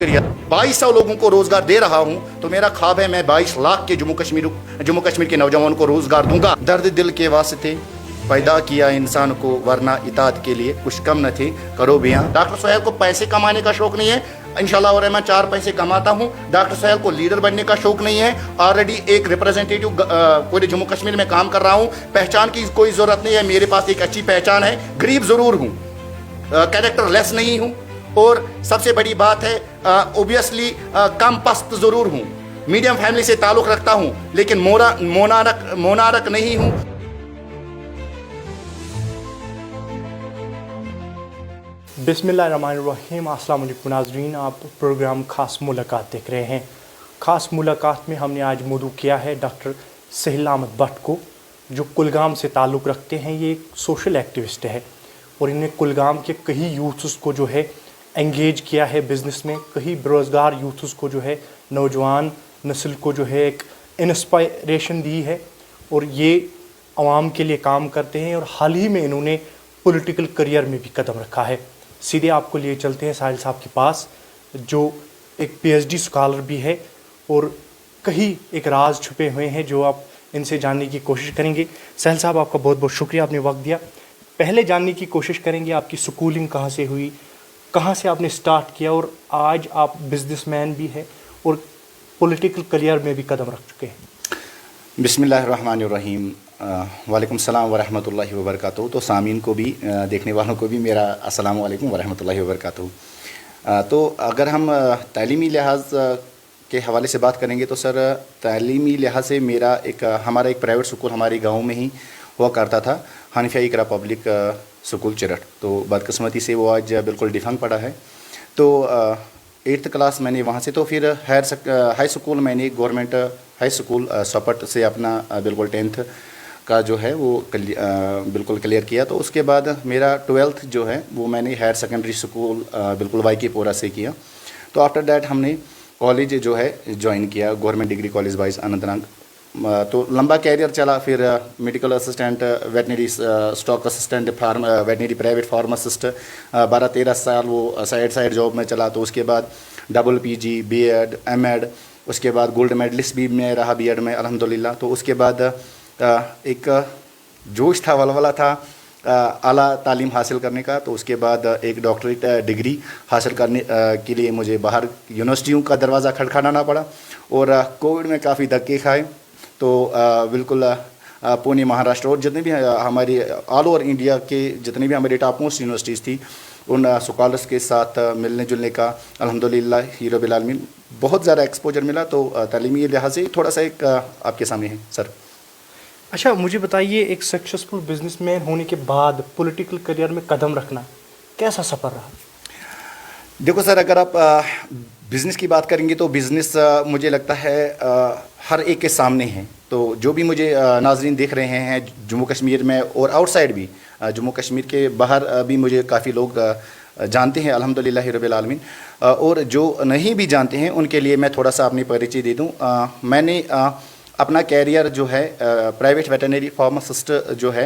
2200 लोगों को रोजगार दे रहा हूं, तो मेरा ख्वाब है मैं 22 लाख के जम्मू कश्मीर के नौजवानों को रोजगार दूंगा। दर्द दिल के वास्ते पैदा किया इंसान को, वरना इताद के लिए कुछ कम न थे, करो बियां। डॉक्टर सुहैल को पैसे कमाने का शौक नहीं है, इंशाल्लाह और मैं 4 पैसे कमाता हूं। डॉक्टर सुहैल को लीडर बनने का शौक नहीं है, ऑलरेडी एक रिप्रेजेंटेटिव पूरे जम्मू कश्मीर में काम कर रहा हूं। पहचान की कोई ज़रूरत नहीं है, मेरे पास एक अच्छी पहचान है। गरीब ज़रूर हूँ, कैरेक्टर लेस नहीं हूँ, और सबसे बड़ी बात है ओबियसली कम पस्त ज़रूर हूँ। मीडियम फैमिली से ताल्लुक़ रखता हूँ, लेकिन मोनारक नहीं हूँ। बिस्मिल्लाहिर्रहमानिर्रहीम। अस्सलाम वालेकुम नाज़रीन, आप प्रोग्राम ख़ास मुलाकात देख रहे हैं। ख़ास मुलाकात में हमने आज मौजू किया है डॉक्टर सहील अहमद भट्ट को, जो कुलगाम से ताल्लुक़ रखते हैं। ये एक सोशल एक्टिविस्ट है और इन्हें कुलगाम के कई यूथ्स को जो है एंगेज किया है बिज़नेस में। कई बेरोज़गार यूथ्स को जो है, नौजवान नस्ल को जो है एक इंस्पायरेशन दी है, और ये आवाम के लिए काम करते हैं। और हाल ही में इन्होंने पॉलिटिकल करियर में भी कदम रखा है। सीधे आपको लिए चलते हैं साहिल साहब के पास, जो एक PhD स्कॉलर भी है, और कहीं एक राज छुपे हुए हैं जो आप इनसे जानने की कोशिश करेंगे। साहिल साहब, आपका बहुत बहुत शुक्रिया, आपने वक्त दिया। पहले जानने की कोशिश करेंगे आपकी स्कूलिंग कहाँ से हुई, कहाँ से आपने स्टार्ट किया, और आज आप बिजनेसमैन भी हैं और पॉलिटिकल करियर में भी कदम रख चुके हैं। बिस्मिल्लाहिर्रहमानिर्रहीम। वालेकुम सलाम व रहमतुल्लाहि व बरकातहू। तो सामीन को भी, देखने वालों को भी मेरा अस्सलाम वालेकुम व रहमतुल्लाहि व बरकातहू। तो अगर हम तालीमी लिहाज के हवाले से बात करेंगे तो सर, तालीमी लिहाज से हमारा एक प्राइवेट स्कूल हमारे गांव में ही हुआ करता था, हनीफिया इकरा पब्लिक स्कूल चिरट। तो बदकिस्मती से वो आज बिल्कुल डिफंग पड़ा है। तो 8th क्लास मैंने वहाँ से, तो फिर हाई स्कूल मैंने गवर्नमेंट हाई स्कूल सपट से अपना बिल्कुल 10th का जो है वो बिल्कुल क्लियर किया। तो उसके बाद मेरा 12th जो है वो मैंने हायर सेकेंडरी स्कूल बिल्कुल वाई के पोरा से किया। तो आफ्टर दैट हमने कॉलेज जो है ज्वाइन किया, government degree college wise Anantnag. तो लंबा कैरियर चला, फिर medical assistant, veterinary stock assistant, veterinary private pharmacist, 12-13 साल वो साइड जॉब में चला। तो उसके बाद PG, B.Ed, M.Ed, उसके बाद गोल्ड मेडलिस्ट भी मैं रहा B.Ed में अल्हम्दुलिल्लाह। तो उसके बाद एक जोश था, वलवला था आला तालीम हासिल करने का। तो उसके बाद एक डॉक्टरेट डिग्री हासिल करने के लिए मुझे बाहर यूनिवर्सिटियों का दरवाज़ा खटखटाना पड़ा, और कोविड में काफ़ी धक्के खाए। तो बिल्कुल पुणे, महाराष्ट्र और जितने भी हमारी ऑल ओवर इंडिया के जितने भी हमारी टॉप मोस्ट यूनिवर्सिटीज़ थी, उन स्कॉलर्स के साथ मिलने जुलने का अल्हम्दुलिल्लाह ही रब्बिल आलमीन बहुत ज़्यादा एक्सपोजर मिला। तो तालीमी लिहाज से थोड़ा सा एक आपके सामने है सर। अच्छा, मुझे बताइए, एक सक्सेसफुल बिजनेसमैन होने के बाद पॉलिटिकल करियर में कदम रखना कैसा सफ़र रहा? देखो सर, अगर आप बिज़नेस की बात करेंगे तो बिज़नेस मुझे लगता है हर एक के सामने है। तो जो भी मुझे नाज़रीन देख रहे हैं जम्मू कश्मीर में और आउटसाइड भी, जम्मू कश्मीर के बाहर भी मुझे काफ़ी लोग जानते हैं अल्हम्दुलिल्लाह रब्बिल आलमीन, और जो नहीं भी जानते हैं उनके लिए मैं थोड़ा सा अपनी परिचय दे दूँ। मैंने अपना कैरियर जो है प्राइवेट वेटरनरी फार्मासिस्ट जो है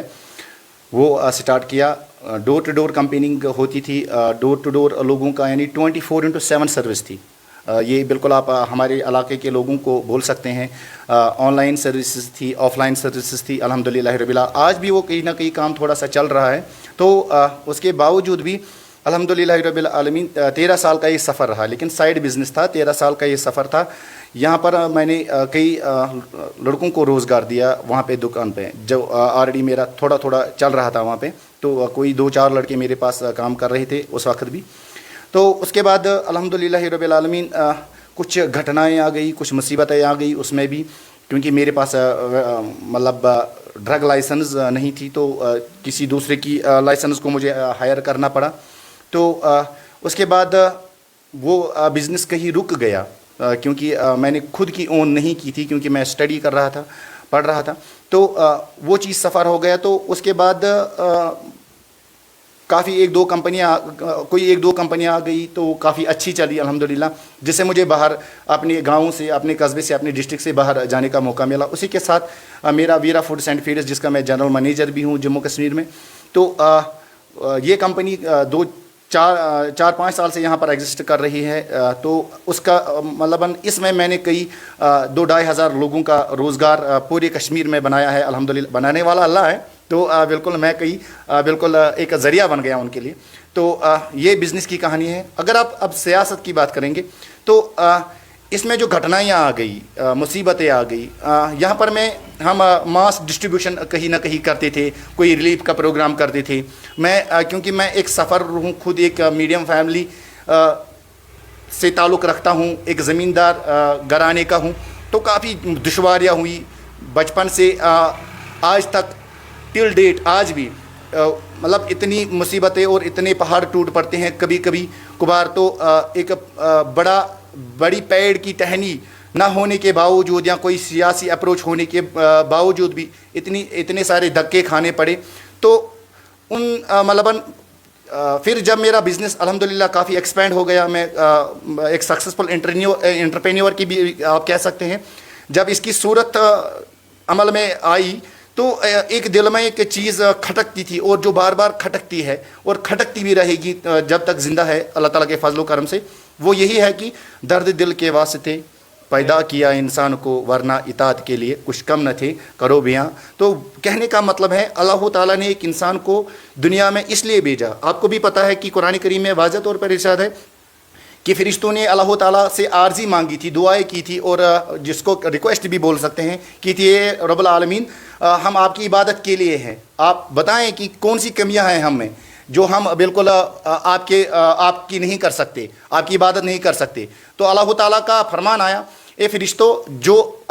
वो स्टार्ट किया। डोर टू डोर कैंपेनिंग होती थी, डोर टू डोर लोगों का यानी 24/7 सर्विस थी। ये बिल्कुल आप हमारे इलाके के लोगों को बोल सकते हैं। ऑनलाइन सर्विसेज थी, ऑफलाइन सर्विसेज थी अल्हम्दुलिल्लाह रब्बिल आलमीन। आज भी वो कहीं ना कहीं काम थोड़ा सा चल रहा है। तो उसके बावजूद भी अल्हम्दुलिल्लाह रब्बिल आलमीन 13 साल का ये सफ़र रहा, लेकिन साइड बिज़नेस था। 13 साल का ये सफ़र था। यहाँ पर मैंने कई लड़कों को रोज़गार दिया वहाँ पे दुकान पे, जो ऑलरेडी मेरा थोड़ा थोड़ा चल रहा था वहाँ पे। तो कोई 2-4 लड़के मेरे पास काम कर रहे थे उस वक्त भी। तो उसके बाद अल्हम्दुलिल्लाह रब्बिल आलमीन कुछ घटनाएं आ गई, कुछ मुसीबतें आ गई उसमें भी, क्योंकि मेरे पास मतलब ड्रग लाइसेंस नहीं थी। तो किसी दूसरे की लाइसेंस को मुझे हायर करना पड़ा। तो उसके बाद वो बिज़नेस कहीं रुक गया, क्योंकि मैंने खुद की ओन नहीं की थी, क्योंकि मैं स्टडी कर रहा था, पढ़ रहा था। तो वो चीज़ सफ़र हो गया। तो उसके बाद काफ़ी एक दो कंपनियां आ गई, तो काफ़ी अच्छी चली अल्हम्दुलिल्लाह, जिससे मुझे बाहर अपने गाँव से, अपने कस्बे से, अपने डिस्ट्रिक्ट से बाहर जाने का मौका मिला। उसी के साथ मेरा वीरा फूड्स एंड फीड्स, जिसका मैं जनरल मैनेजर भी हूँ जम्मू कश्मीर में। तो ये कंपनी चार पाँच साल से यहाँ पर एग्जिस्ट कर रही है। तो उसका मतलब इस में मैंने कई 2-2,500 लोगों का रोज़गार पूरे कश्मीर में बनाया है। अल्हम्दुलिल्लाह, बनाने वाला अल्लाह है, तो बिल्कुल मैं बिल्कुल एक ज़रिया बन गया उनके लिए। तो ये बिज़नेस की कहानी है। अगर आप अब सियासत की बात करेंगे तो इसमें जो घटनाएँ आ गई, मुसीबतें आ गई, यहाँ पर हम मास डिस्ट्रीब्यूशन कहीं ना कहीं करते थे, कोई रिलीफ का प्रोग्राम करते थे। क्योंकि मैं एक सफ़र हूँ, खुद एक मीडियम फैमिली से ताल्लुक़ रखता हूँ, एक ज़मींदार घराने का हूँ, तो काफ़ी दुश्वारियाँ हुई बचपन से आज तक, टिल डेट आज भी। मतलब इतनी मुसीबतें और इतने पहाड़ टूट पड़ते हैं कभी कभी कभार। तो एक बड़ी पेड़ की टहनी ना होने के बावजूद या कोई सियासी अप्रोच होने के बावजूद भी इतने सारे धक्के खाने पड़े। तो फिर जब मेरा बिज़नेस अल्हम्दुलिल्लाह काफ़ी एक्सपेंड हो गया, मैं एक सक्सेसफुल एंटरप्रेन्योर की भी आप कह सकते हैं, जब इसकी सूरत अमल में आई तो एक दिल में एक चीज़ खटकती थी, और जो बार बार खटकती है और खटकती भी रहेगी जब तक ज़िंदा है अल्लाह ताला के फजल करम से, वो यही है कि दर्द दिल के वास्ते पैदा किया इंसान को, वरना इताअत के लिए कुछ कम न थे, करो बयां। तो कहने का मतलब है अल्लाह ताला ने एक इंसान को दुनिया में इसलिए भेजा। आपको भी पता है कि कुरान करीम में वाज़ह तौर पर इरशाद है कि फ़रिश्तों ने अल्लाह ताला से आर्ज़ी मांगी थी, दुआएं की थी, और जिसको रिक्वेस्ट भी बोल सकते हैं कि थी रब्बुल आलमीन, हम आपकी इबादत के लिए हैं, आप बताएं कि कौन सी कमियां हैं हम में जो हम बिल्कुल आपकी नहीं कर सकते, आपकी इबादत नहीं कर सकते। तो अल्लाह ताला का फरमान आया, ए फ़रिश्तों, जो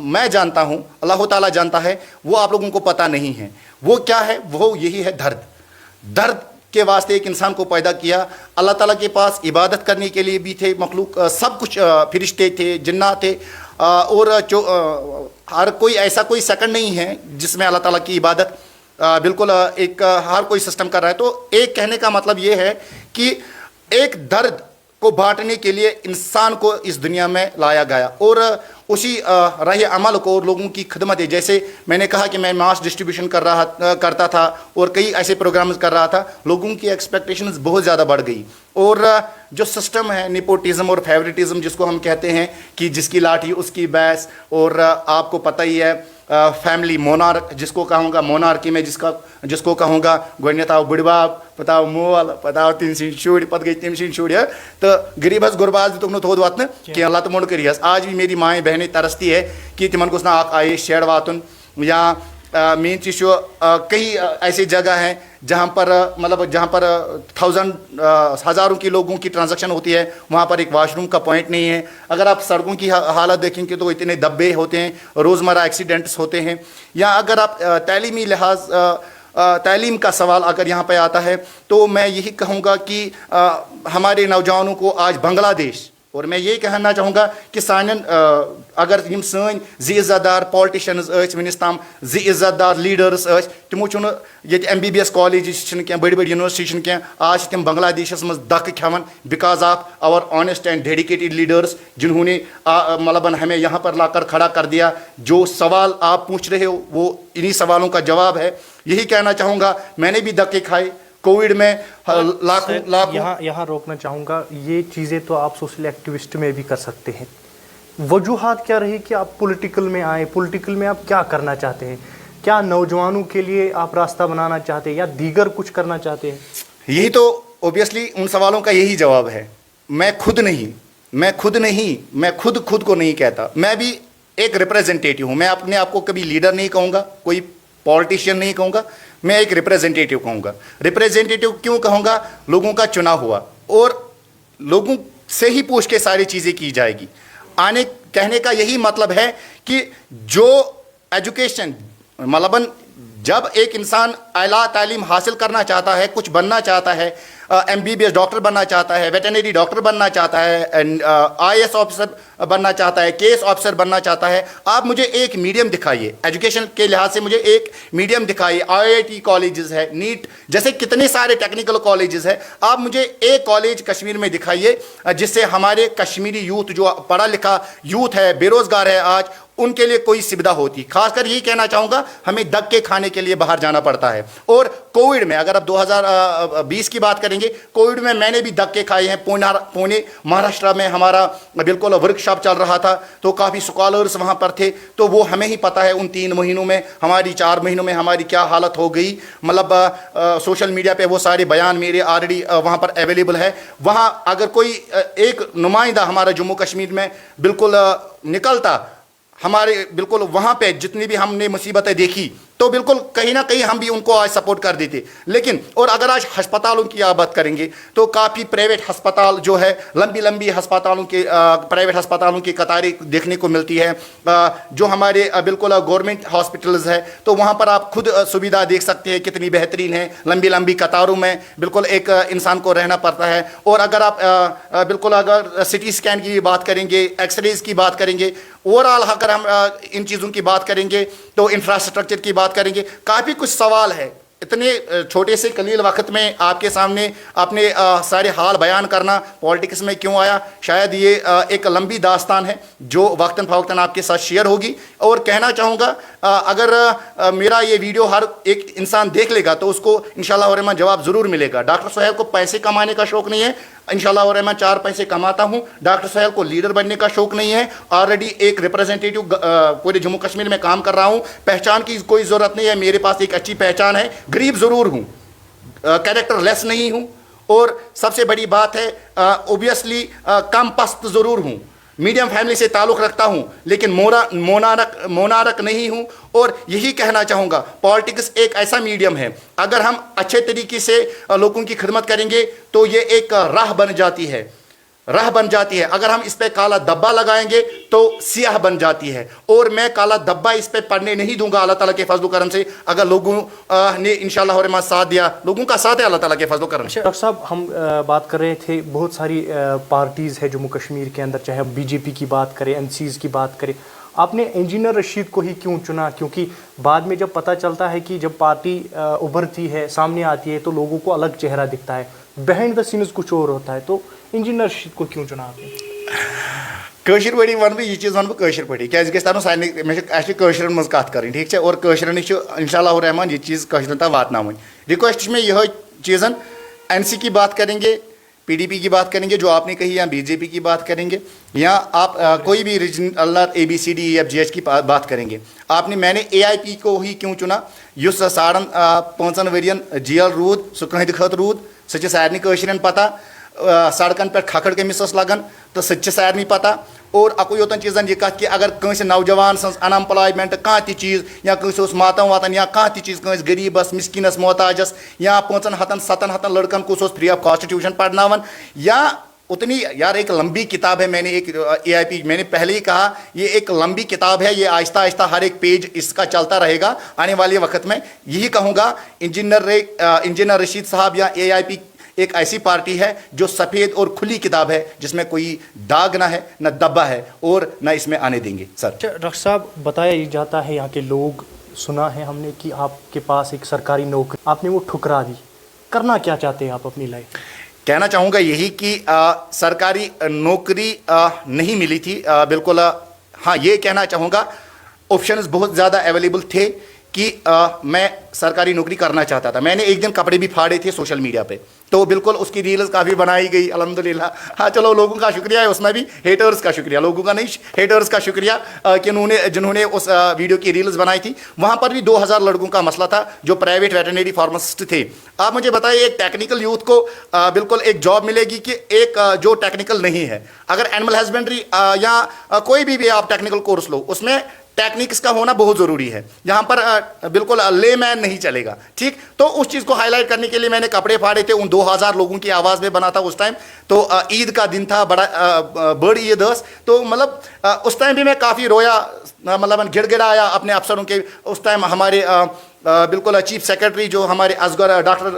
मैं जानता हूँ, अल्लाह ताला जानता है, वो आप लोगों को पता नहीं है। वो क्या है? वो यही है दर्द के वास्ते एक इंसान को पैदा किया। अल्लाह ताला के पास इबादत करने के लिए भी थे मखलूक, सब कुछ, फरिश्ते थे, जिन्नात थे, और हर कोई ऐसा कोई सेकंड नहीं है जिसमें अल्लाह ताला की इबादत बिल्कुल एक हर कोई सिस्टम कर रहा है। तो एक कहने का मतलब ये है कि एक दर्द को बांटने के लिए इंसान को इस दुनिया में लाया गया, और उसी राह अमल को और लोगों की खिदमत है। जैसे मैंने कहा कि मैं मास डिस्ट्रीब्यूशन करता था और कई ऐसे प्रोग्राम्स कर रहा था, लोगों की एक्सपेक्टेशंस बहुत ज़्यादा बढ़ गई। और जो सिस्टम है नेपोटिज्म और फेवरेटिज्म जिसको हम कहते हैं कि जिसकी लाठी उसकी बैस, और आपको पता ही है फैमिली मोनार्क जिसको कहूँगा, मोनार्की में जिसको कहूँगा गोडनेथ आव बुढ़बाब, पता मोल, पता तिम सिंह शुर, पत गई तिम सिंह शुर, तो गरीबस गुरबाज तुम थोद वातन कि अल्लाह तो मोड़ करियस। आज भी मेरी माएँ बहनें तरसती है कि तिमन कुछ ना आए शेड वातन, या मेन चीज़ कई ऐसी जगह हैं जहाँ पर जहाँ पर हज़ारों की लोगों की ट्रांजैक्शन होती है, वहाँ पर एक वाशरूम का पॉइंट नहीं है। अगर आप सड़कों की हालत देखेंगे तो इतने दब्बे होते हैं, रोज़मर्रा एक्सीडेंट्स होते हैं। या अगर आप तालीमी लिहाज तालीम का सवाल अगर यहाँ पे आता है तो मैं यही कहूँगा कि हमारे नौजवानों को आज बांग्लादेश, और मैं ये कहना चाहूँगा कि सानन अगर यम सन जी इज्जतदार पॉलिटिशियंस वनिस ताम जी इज्जतदार लीडर्स तमो ये MBBS कॉलेज बड़ी बड़ी यूनिवर्सिटी आज तम बांग्लादेशस मज धक् खान because of our honest and dedicated leaders जिन्होंने हमें यहाँ पर लाकर खड़ा कर दिया। जो सवाल आप पूछ रहे हो वो इन्हीं सवालों का जवाब है। यही कहना चाहूँगा, मैंने भी धक्के खाए कोविड में, लाखों यहाँ रोकना चाहूँगा। ये चीज़ें तो आप सोशल एक्टिविस्ट में भी कर सकते हैं। वजूहात क्या रही कि आप पॉलिटिकल में आए? पॉलिटिकल में आप क्या करना चाहते हैं? क्या नौजवानों के लिए आप रास्ता बनाना चाहते हैं या दीगर कुछ करना चाहते हैं? यही तो ओबियसली उन सवालों का यही जवाब है। मैं खुद को नहीं कहता, मैं भी एक रिप्रेजेंटेटिव हूँ। मैं अपने आप को कभी लीडर नहीं कहूँगा, कोई पॉलिटिशियन नहीं कहूँगा, मैं एक रिप्रेजेंटेटिव कहूँगा। रिप्रेजेंटेटिव क्यों कहूँगा? लोगों का चुना हुआ, और लोगों से ही पूछ के सारी चीज़ें की जाएगी। कहने का यही मतलब है कि जो एजुकेशन जब एक इंसान आला तालीम हासिल करना चाहता है, कुछ बनना चाहता है, MBBS डॉक्टर बनना चाहता है, वेटरनरी डॉक्टर बनना चाहता है, IAS ऑफिसर बनना चाहता है, केस ऑफिसर बनना चाहता है, आप मुझे एक मीडियम दिखाइए। एजुकेशन के लिहाज से मुझे एक मीडियम दिखाइए। IIT कॉलेजेस है, नीट जैसे कितने सारे टेक्निकल कॉलेजेस है, आप मुझे एक कॉलेज कश्मीर में दिखाइए जिससे हमारे कश्मीरी यूथ, जो पढ़ा लिखा यूथ है, बेरोज़गार है आज, ان کے لیے کوئی سویدھا ہوتی. خاص کر یہی کہنا چاہوں گا, ہمیں دھکے کھانے کے لیے باہر جانا پڑتا ہے. اور کووڈ میں اگر اب 2020 کی بات کریں گے, کووڈ میں نے بھی دھکے کھائے ہیں. پونے مہاراشٹرا میں ہمارا بالکل ورک شاپ چل رہا تھا, تو کافی اسکالرس وہاں پر تھے, تو وہ ہمیں ہی پتہ ہے ان 3 مہینوں میں ہماری 4 مہینوں میں ہماری کیا حالت ہو گئی. مطلب سوشل میڈیا پہ وہ سارے بیان میرے آلریڈی وہاں پر اویلیبل ہے. وہاں اگر کوئی ایک نمائندہ ہمارا جموں کشمیر میں بالکل نکلتا, ہمارے بالکل وہاں پہ جتنی بھی ہم نے مصیبتیں دیکھی, تو بالکل کہیں نہ کہیں ہم بھی ان کو آج سپورٹ کر دیتے. لیکن اور اگر آج ہسپتالوں کی آپ بات کریں گے تو کافی پرائیویٹ ہسپتال جو ہے, لمبی ہسپتالوں کے پرائیویٹ ہسپتالوں کی قطاریں دیکھنے کو ملتی ہے. جو ہمارے بالکل گورنمنٹ ہاسپٹلز ہے, تو وہاں پر آپ خود سویدھا دیکھ سکتے ہیں کتنی بہترین ہے. لمبی قطاروں میں بالکل ایک انسان کو رہنا پڑتا ہے. اور اگر آپ بالکل اگر سٹی اسکین کی بات کریں گے, ایکس ریز کی بات کریں گے, اوور آل اگر ہم ان چیزوں کی بات کریں گے, تو انفراسٹرکچر کی بات کریں گے, کافی کچھ سوال ہے. اتنے چھوٹے سے قلیل وقت میں آپ کے سامنے اپنے سارے حال بیان کرنا پالیٹکس میں کیوں آیا, شاید یہ ایک لمبی داستان ہے جو وقتاً فوقتاً آپ کے ساتھ شیئر ہوگی. اور کہنا چاہوں گا اگر میرا یہ ویڈیو ہر ایک انسان دیکھ لے گا تو اس کو انشاءاللہ الرحمن جواب ضرور ملے گا. ڈاکٹر سہیل کو پیسے کمانے کا شوق نہیں ہے, انشاءاللہ الرحمن 4 پیسے کماتا ہوں. ڈاکٹر سہیل کو لیڈر بننے کا شوق نہیں ہے, آلریڈی ایک ریپرزینٹیٹیو پورے جموں کشمیر میں کام کر رہا ہوں. پہچان کی کوئی ضرورت نہیں ہے, میرے پاس ایک اچھی پہچان ہے. غریب ضرور ہوں, کیریکٹر لیس نہیں ہوں, اور سب سے بڑی بات ہے اوبیسلی کم پست ضرور ہوں. میڈیم فیملی سے تعلق رکھتا ہوں, لیکن مونارک نہیں ہوں. اور یہی کہنا چاہوں گا, پالیٹکس ایک ایسا میڈیم ہے, اگر ہم اچھے طریقے سے لوگوں کی خدمت کریں گے تو یہ ایک راہ بن جاتی ہے. اگر ہم اس پہ کالا دبا لگائیں گے تو سیاہ بن جاتی ہے. اور میں کالا دبا اس پہ پڑنے نہیں دوں گا اللہ تعالیٰ کے فضل و کرم سے, اگر لوگوں نے انشاءاللہ الرحمن ساتھ دیا. لوگوں کا ساتھ ہے اللہ تعالیٰ کے فضل و کرم سے. ڈاکٹر صاحب, ہم بات کر رہے تھے بہت ساری پارٹیز ہے جموں کشمیر کے اندر, چاہے ہم BJP کی بات کریں, NCs کی بات کریں. آپ نے انجینئر رشید کو ہی کیوں چنا؟ کیونکہ بعد میں جب پتہ چلتا ہے کہ جب پارٹی ابھرتی ہے, سامنے آتی ہے, تو لوگوں کو الگ چہرہ دکھتا ہے, بیہائنڈ دا سینز کچھ اور ہوتا ہے. تو انجینئر رشید کو کیوں چنا آپ نے؟ کٲشِر پٲٹھی وَنہٕ بہٕ یہِ چیٖز وَنہٕ بہٕ کٲشِر پٲٹھی, کیٛازِ گژھِ تَرُن سارنٕے, اَسہِ چھِ کٲشرٮ۪ن منٛز کَتھ کَرٕنۍ, ٹھیٖک چھا, اور کٲشرٮ۪نٕے چھُ اِنشاء اللہ الرحمن یہِ چیٖز کٲشرٮ۪ن تام واتناوٕنۍ. رِکویسٹ چھِ مےٚ یِہوٚے چیٖزن, NC کی بات کریں گے, PDP کی بات کریں گے جو آپ نے کہی, یا BJP کی بات کریں گے, یا آپ کوئی بھی ریجنل ABCDEFGH کی بات کریں گے. میں نے AIP کو ہی کیوں چنا, یُس 5.5 ؤرین جیل روٗد, سُہ کٕہٕنٛدِ خٲطرٕ روٗد, سُہ چھِ سارنٕے کٲشرٮ۪ن پتہ. سڑکن پہ کھکھڑ کٔمِس ٲس لگان تو سُہ تہِ چھِ سارنٕے پتہ. اور اکوے یوتن چیٖزن یہِ کتھ کہِ اگر کٲنٛسہِ نوجوان سٕنٛز ان ایمپلایمنٹ کانٛہہ تہِ چیٖز, یا کٲنٛسہِ اوس ماتم واتان, یا کانٛہہ تہِ چیٖز کٲنٛسہِ غریٖبس مسکیٖنس محتاجس, یا 500-700 لڑکن کُس اوس فری آف کاسٹ ٹیوشن پڑناوان, یا اتنی یار ایک لمبی کتاب ہے. میں نے ایک AIP میں نے پہلے ہی کہا یہ ایک لمبی کتاب ہے, یہ آہستہ آہستہ ہر ایک پیج اس کا چلتا رہے گا آنے والے وقت میں. یہی کہوں گا انجینئر رشید صاحب یا AIP ایک ایسی پارٹی ہے جو سفید اور کھلی کتاب ہے, جس میں کوئی داغ نہ ہے, نہ دبا ہے, اور نہ اس میں آنے دیں گے. سر ڈاکٹر صاحب, بتایا جاتا ہے یہاں کے لوگ, سنا ہے ہم نے کہ آپ کے پاس ایک سرکاری نوکری, آپ نے وہ ٹھکرا دی. کرنا کیا چاہتے ہیں آپ اپنی لائف؟ کہنا چاہوں گا یہی کہ سرکاری نوکری نہیں ملی تھی بالکل. ہاں یہ کہنا چاہوں گا آپشنز بہت زیادہ اویلیبل تھے کہ میں سرکاری نوکری کرنا چاہتا تھا. میں نے ایک دن کپڑے بھی پھاڑے تھے سوشل میڈیا پہ, تو بالکل اس کی ریلز کافی بنائی گئی الحمدللہ. ہاں چلو لوگوں کا شکریہ ہے, اس میں بھی ہیٹرز کا شکریہ, لوگوں کا نہیں, ہیٹرز کا شکریہ کہ جنہوں نے اس ویڈیو کی ریلز بنائی تھی. وہاں پر بھی 2000 لڑکوں کا مسئلہ تھا جو پرائیویٹ ویٹرنری فارماسسٹ تھے. آپ مجھے بتائیے ایک ٹیکنیکل یوتھ کو بالکل ایک جاب ملے گی کہ ایک جو ٹیکنیکل نہیں ہے, اگر اینیمل ہسبینڈری یا کوئی بھی آپ ٹیکنیکل کورس لو, اس میں ٹیکنیکس کا ہونا بہت ضروری ہے. یہاں پر بالکل لے مین نہیں چلے گا, ٹھیک. تو اس چیز کو ہائی لائٹ کرنے کے لیے میں نے کپڑے پھاڑے تھے, ان 2000 لوگوں کی آواز میں بنا تھا اس ٹائم. تو عید کا دن تھا, بڑی عید ٲس, تو مطلب اس ٹائم بھی میں کافی رویا, مطلب گڑ گڑایا اپنے افسروں کے. اس ٹائم ہمارے بالکل چیف سیکرٹری جو ہمارے ڈاکٹر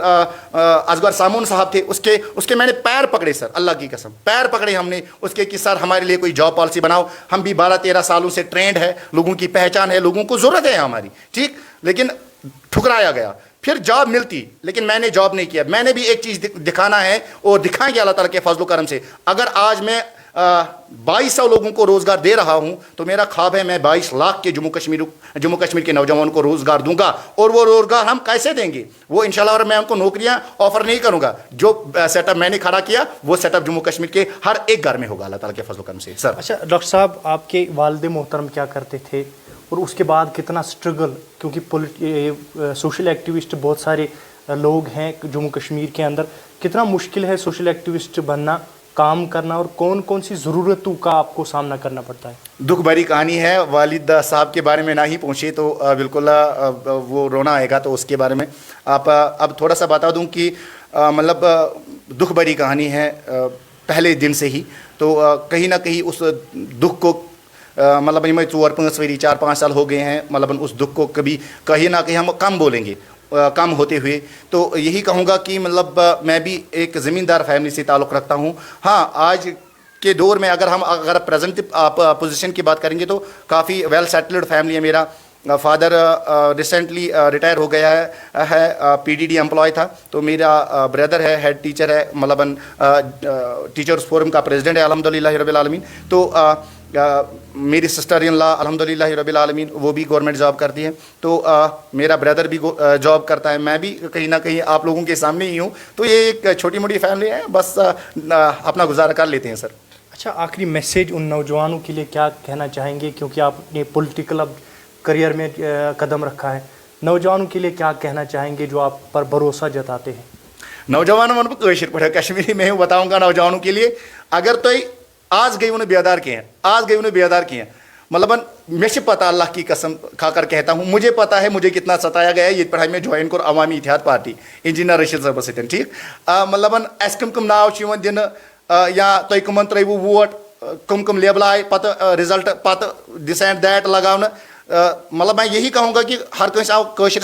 اصغر سامون صاحب تھے, اس کے میں نے پیر پکڑے سر, اللہ کی قسم پیر پکڑے ہم نے اس کے کہ سر ہمارے لیے کوئی جاب پالیسی بناؤ. ہم بھی 12-13 سالوں سے ٹرینڈ ہے, لوگوں کی پہچان ہے, لوگوں کو ضرورت ہے ہماری, ٹھیک. لیکن ٹھکرایا گیا. پھر جاب ملتی, لیکن میں نے جاب نہیں کیا. میں نے بھی ایک چیز دکھانا ہے اور دکھائیں گے اللہ تعالیٰ کے فضل و کرم سے. اگر آج میں 2200 लोगों को रोज़गार दे रहा हूं, तो मेरा ख्वाब है मैं 22 लाख के जम्मू कश्मीर के नौजवानों को रोज़गार दूंगा। और वो रोज़गार हम कैसे देंगे, वो इंशाल्लाह मैं उनको नौकरियां ऑफर नहीं करूंगा। जो सेटअप मैंने खड़ा किया वो सेटअप जम्मू कश्मीर के हर एक घर में होगा अल्लाह ताला के फजल करम से। सर अच्छा डॉक्टर साहब, आपके वालिद मोहतरम क्या करते थे और उसके बाद कितना स्ट्रगल, क्योंकि सोशल एक्टिविस्ट बहुत सारे लोग हैं जम्मू कश्मीर के अंदर, कितना मुश्किल है सोशल एक्टिविस्ट बनना, काम करना, और कौन कौन सी ज़रूरतों का आपको सामना करना पड़ता है? दुख भरी कहानी है। वालिद साहब के बारे में ना ही पूछे तो बिल्कुल वो रोना आएगा। तो उसके बारे में आप अब थोड़ा सा बता दूं कि मतलब दुख भरी कहानी है पहले दिन से ही। तो कहीं ना कहीं उस दुख को मतलब मैं 4-5 वरी 4-5 साल हो गए हैं, मतलब उस दुख को कभी कहीं ना कहीं हम कम बोलेंगे कम होते हुए। तो यही कहूँगा कि मतलब मैं भी एक ज़मींदार फैमिली से ताल्लुक़ रखता हूँ। हाँ, आज के दौर में अगर प्रेजेंट पोजीशन की बात करेंगे तो काफ़ी वेल सेटल्ड फैमिली है। मेरा फादर रिसेंटली रिटायर हो गया है पीडीडी एम्प्लॉय था। तो मेरा ब्रदर है हेड टीचर है, मतलब टीचर्स फोरम का प्रेसिडेंट है अल्हम्दुलिल्लाह रब्बिल आलमीन। तो मेरी सिस्टर इन लॉ अल्हम्दुलिल्लाह रब्बिल आलमीन वो भी गवर्नमेंट जॉब करती है। तो मेरा ब्रदर भी जॉब करता है। मैं भी कहीं ना कहीं आप लोगों के सामने ही हूँ। तो ये एक छोटी मोटी फैमिली है, बस अपना गुजारा कर लेते हैं सर। अच्छा, आखिरी मैसेज उन नौजवानों के लिए क्या कहना चाहेंगे, क्योंकि आपने पॉलिटिकल अब करियर में कदम रखा है, नौजवानों के लिए क्या कहना चाहेंगे जो आप पर भरोसा जताते हैं? नौजवानों मन कशर पढ़े कश्मीरी में ही बताऊँगा नौजवानों के लिए। अगर तो आज गई उन्हें बेदार किए हैं, आज गई उन्हें बेदार किए हैं, मतलब मे पता अल्लाह की कसम खाकर कहता हूँ, मुझे पता है मुझे कितना सताया गया है। ये पढ़ाई में ज्वाइन कर अवामी इत्तेहाद पार्टी इंजीनियर रशीद साहब सतन ठीक मतलब अस कम नाव दिन या तुम कमन त्रो वोट कम लेबल आए पत रिजल्ट पत दिस एंड दैट लगान। मतलब मैं यही कहूँगा कि हर कंस आव कशर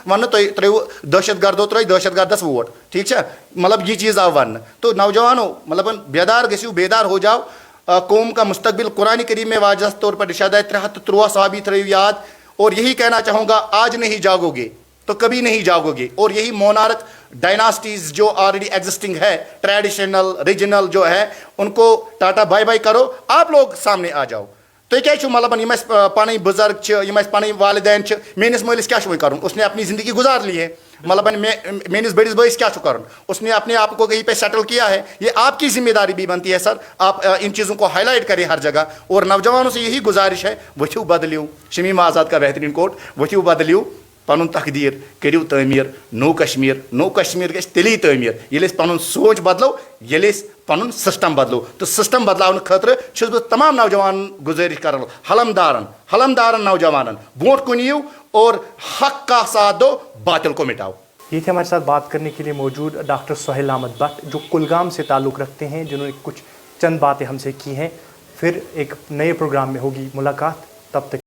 वन त्रो दहशत गर्दो त्रो दहशत वोट, ठीक है, मतलब ये चीज़ आव वन। तो नौजवानों मतलब बेदार गो, बेदार हो जाओ। कौम का मुस्तकबिल कुरान करीम में वाज़ह तौर पर इरशाद है 363 सहाबी थ्रो याद। और यही कहना चाहूँगा, आज नहीं जागोगे तो कभी नहीं जागोगे। और यही मोनार्क डायनास्टीज जो ऑलरेडी एग्जिस्टिंग है, ट्रेडिशनल रीजनल जो है, उनको टाटा बाय बाय करो, आप लोग सामने आ जाओ। तो क्या मतलब यम पन बुजुर्ग यम पन वालिदैन मेनिस मलिस क्या कर, उसने अपनी ज़िंदगी गुजार ली है। मतलब मेनिस बड़िस बस क्या कर, उसने अपने आप को कहीं पे सेटल किया है। ये आपकी जिम्मेदारी भी बनती है सर, आप इन चीज़ों को हाईलाइट करें हर जगह। और नौजवानों से यही गुजारिश है, वथिव बदलियो शमीम आज़ाद का बेहतरीन कोट, वथिव बदलियो पन तकदीर करियो तमीर, नो कश्मीर गई तेली तमीर ये पन सोच बदलो, ये पन सिस्टम बदलो। तो सिस्टम बदलाव खतर बह तमाम नौजवान गुजारिश कर हलमदारन नौजवान ब्रोट कुन यू और हक का साथ दो, बातिल को मिटाओ। ये थे हमारे साथ बात करने के लिए मौजूद डॉक्टर सोहेल अहमद भट्ट, जो कुलगाम से ताल्लुक़ रखते हैं, जिन्होंने कुछ चंद बातें हमसे की हैं। फिर एक नए प्रोग्राम में होगी मुलाकात, तब तक